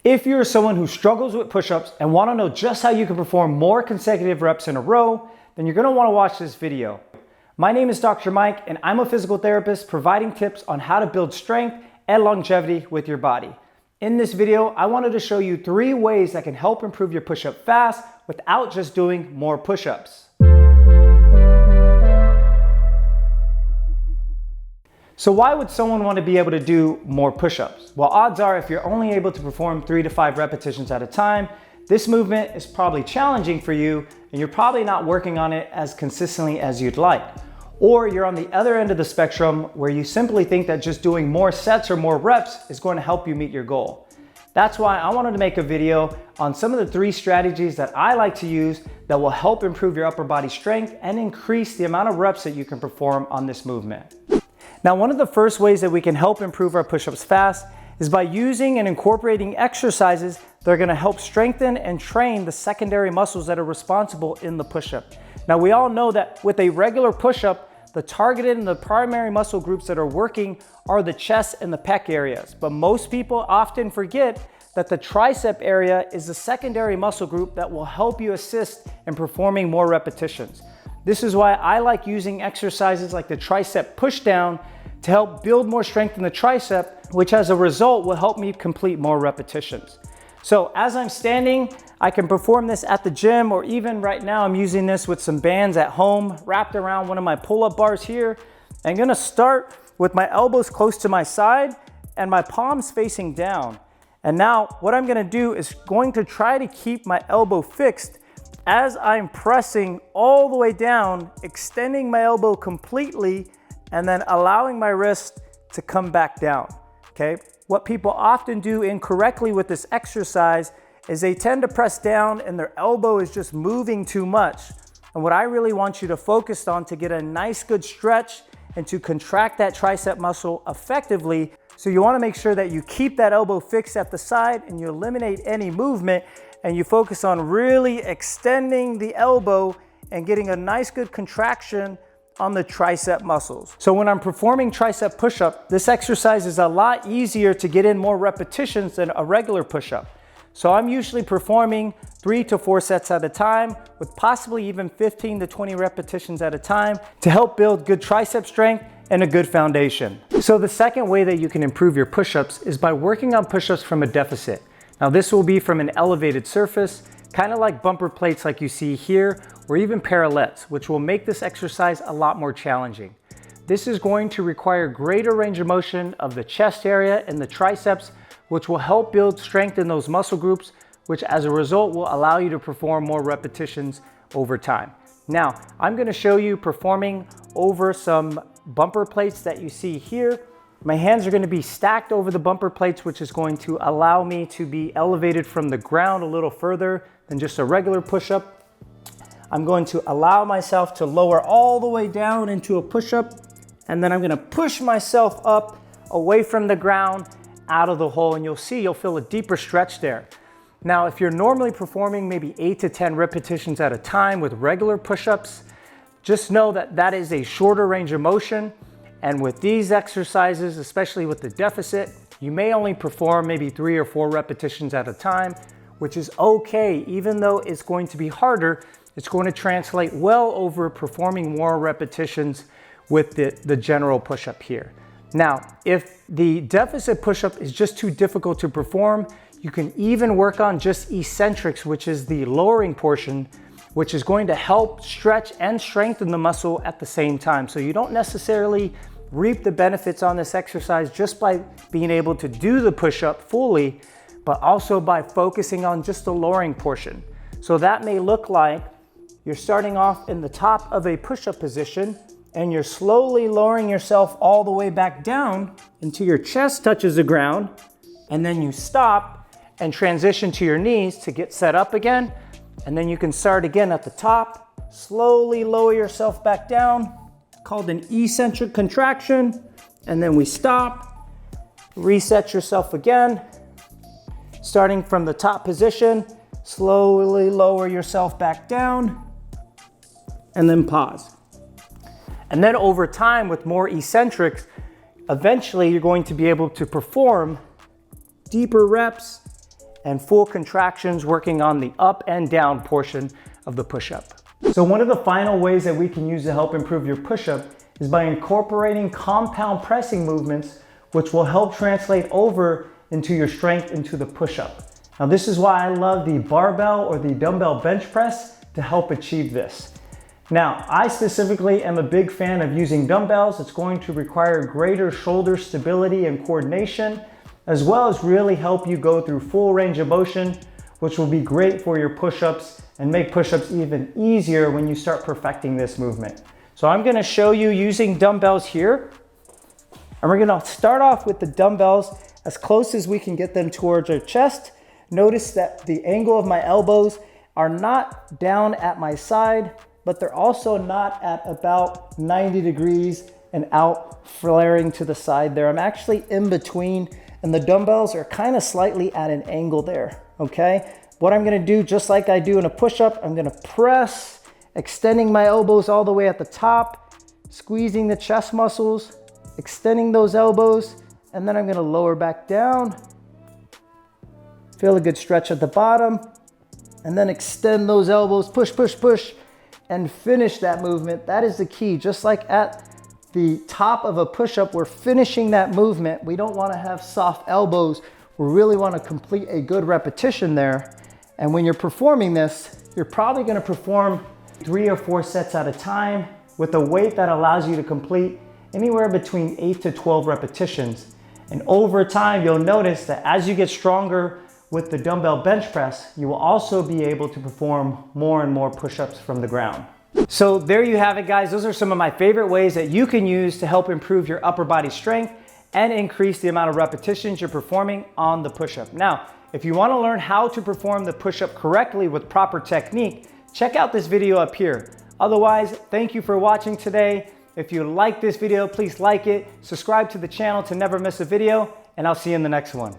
If you're someone who struggles with push-ups and want to know just how you can perform more consecutive reps in a row, then you're going to want to watch this video. My name is Dr. Mike and I'm a physical therapist providing tips on how to build strength and longevity with your body. In this video, I wanted to show you 3 ways that can help improve your push-up fast without just doing more push-ups. So why would someone want to be able to do more push-ups? Well, odds are if you're only able to perform 3 to 5 repetitions at a time, this movement is probably challenging for you and you're probably not working on it as consistently as you'd like. Or you're on the other end of the spectrum where you simply think that just doing more sets or more reps is going to help you meet your goal. That's why I wanted to make a video on some of the 3 strategies that I like to use that will help improve your upper body strength and increase the amount of reps that you can perform on this movement. Now, one of the first ways that we can help improve our push-ups fast is by using and incorporating exercises that are going to help strengthen and train the secondary muscles that are responsible in the push-up. Now, we all know that with a regular push-up, the targeted and the primary muscle groups that are working are the chest and the pec areas. But most people often forget that the tricep area is the secondary muscle group that will help you assist in performing more repetitions. This is why I like using exercises like the Tricep Pushdown to help build more strength in the tricep, which as a result will help me complete more repetitions. So as I'm standing, I can perform this at the gym, or even right now I'm using this with some bands at home wrapped around one of my pull-up bars here. I'm gonna start with my elbows close to my side and my palms facing down. And now what I'm gonna do is going to try to keep my elbow fixed as I'm pressing all the way down, extending my elbow completely, and then allowing my wrist to come back down, okay? What people often do incorrectly with this exercise is they tend to press down and their elbow is just moving too much. And what I really want you to focus on to get a nice good stretch and to contract that tricep muscle effectively, so you wanna make sure that you keep that elbow fixed at the side and you eliminate any movement and you focus on really extending the elbow and getting a nice good contraction on the tricep muscles. So when I'm performing tricep push-up, this exercise is a lot easier to get in more repetitions than a regular push-up. So I'm usually performing 3 to 4 sets at a time with possibly even 15 to 20 repetitions at a time to help build good tricep strength and a good foundation. So the second way that you can improve your push-ups is by working on push-ups from a deficit. Now this will be from an elevated surface, kind of like bumper plates like you see here, or even parallettes, which will make this exercise a lot more challenging. This is going to require greater range of motion of the chest area and the triceps, which will help build strength in those muscle groups, which as a result will allow you to perform more repetitions over time. Now, I'm gonna show you performing over some bumper plates that you see here. My hands are gonna be stacked over the bumper plates, which is going to allow me to be elevated from the ground a little further than just a regular push-up. I'm going to allow myself to lower all the way down into a push-up, and then I'm gonna push myself up away from the ground out of the hole, and you'll feel a deeper stretch there. Now, if you're normally performing maybe 8 to 10 repetitions at a time with regular push-ups, just know that that is a shorter range of motion. And with these exercises, especially with the deficit, you may only perform maybe 3 or 4 repetitions at a time, which is okay. Even though it's going to be harder, it's going to translate well over performing more repetitions with the general push-up here. Now, if the deficit push-up is just too difficult to perform, you can even work on just eccentrics, which is the lowering portion, which is going to help stretch and strengthen the muscle at the same time. So you don't necessarily reap the benefits on this exercise just by being able to do the push-up fully, but also by focusing on just the lowering portion. So that may look like you're starting off in the top of a push-up position and you're slowly lowering yourself all the way back down until your chest touches the ground, and then you stop and transition to your knees to get set up again. And then you can start again at the top, slowly lower yourself back down, called an eccentric contraction, and then we stop, reset yourself again, starting from the top position, slowly lower yourself back down, and then pause. And then over time with more eccentrics, eventually you're going to be able to perform deeper reps and full contractions, working on the up and down portion of the push-up. So one of the final ways that we can use to help improve your push-up is by incorporating compound pressing movements, which will help translate over into your strength into the push-up. Now this is why I love the barbell or the dumbbell bench press to help achieve this. Now, I specifically am a big fan of using dumbbells. It's going to require greater shoulder stability and coordination, as well as really help you go through full range of motion, which will be great for your push-ups and make push-ups even easier when you start perfecting this movement. So I'm gonna show you using dumbbells here. And we're gonna start off with the dumbbells as close as we can get them towards our chest. Notice that the angle of my elbows are not down at my side, but they're also not at about 90 degrees and out flaring to the side there. I'm actually in between, and the dumbbells are kind of slightly at an angle there, okay? What I'm gonna do, just like I do in a push-up, I'm gonna press, extending my elbows all the way at the top, squeezing the chest muscles, extending those elbows, and then I'm gonna lower back down. Feel a good stretch at the bottom, and then extend those elbows, push, push, push, and finish that movement. That is the key. Just like at the top of a push-up, we're finishing that movement. We don't wanna have soft elbows. We really wanna complete a good repetition there. And when you're performing this, you're probably gonna perform 3 or 4 sets at a time with a weight that allows you to complete anywhere between 8 to 12 repetitions. And over time, you'll notice that as you get stronger with the dumbbell bench press, you will also be able to perform more and more push-ups from the ground. So there you have it, guys. Those are some of my favorite ways that you can use to help improve your upper body strength and increase the amount of repetitions you're performing on the push-up. Now, if you want to learn how to perform the push-up correctly with proper technique, check out this video up here. Otherwise, thank you for watching today. If you like this video, please like it, subscribe to the channel to never miss a video, and I'll see you in the next one.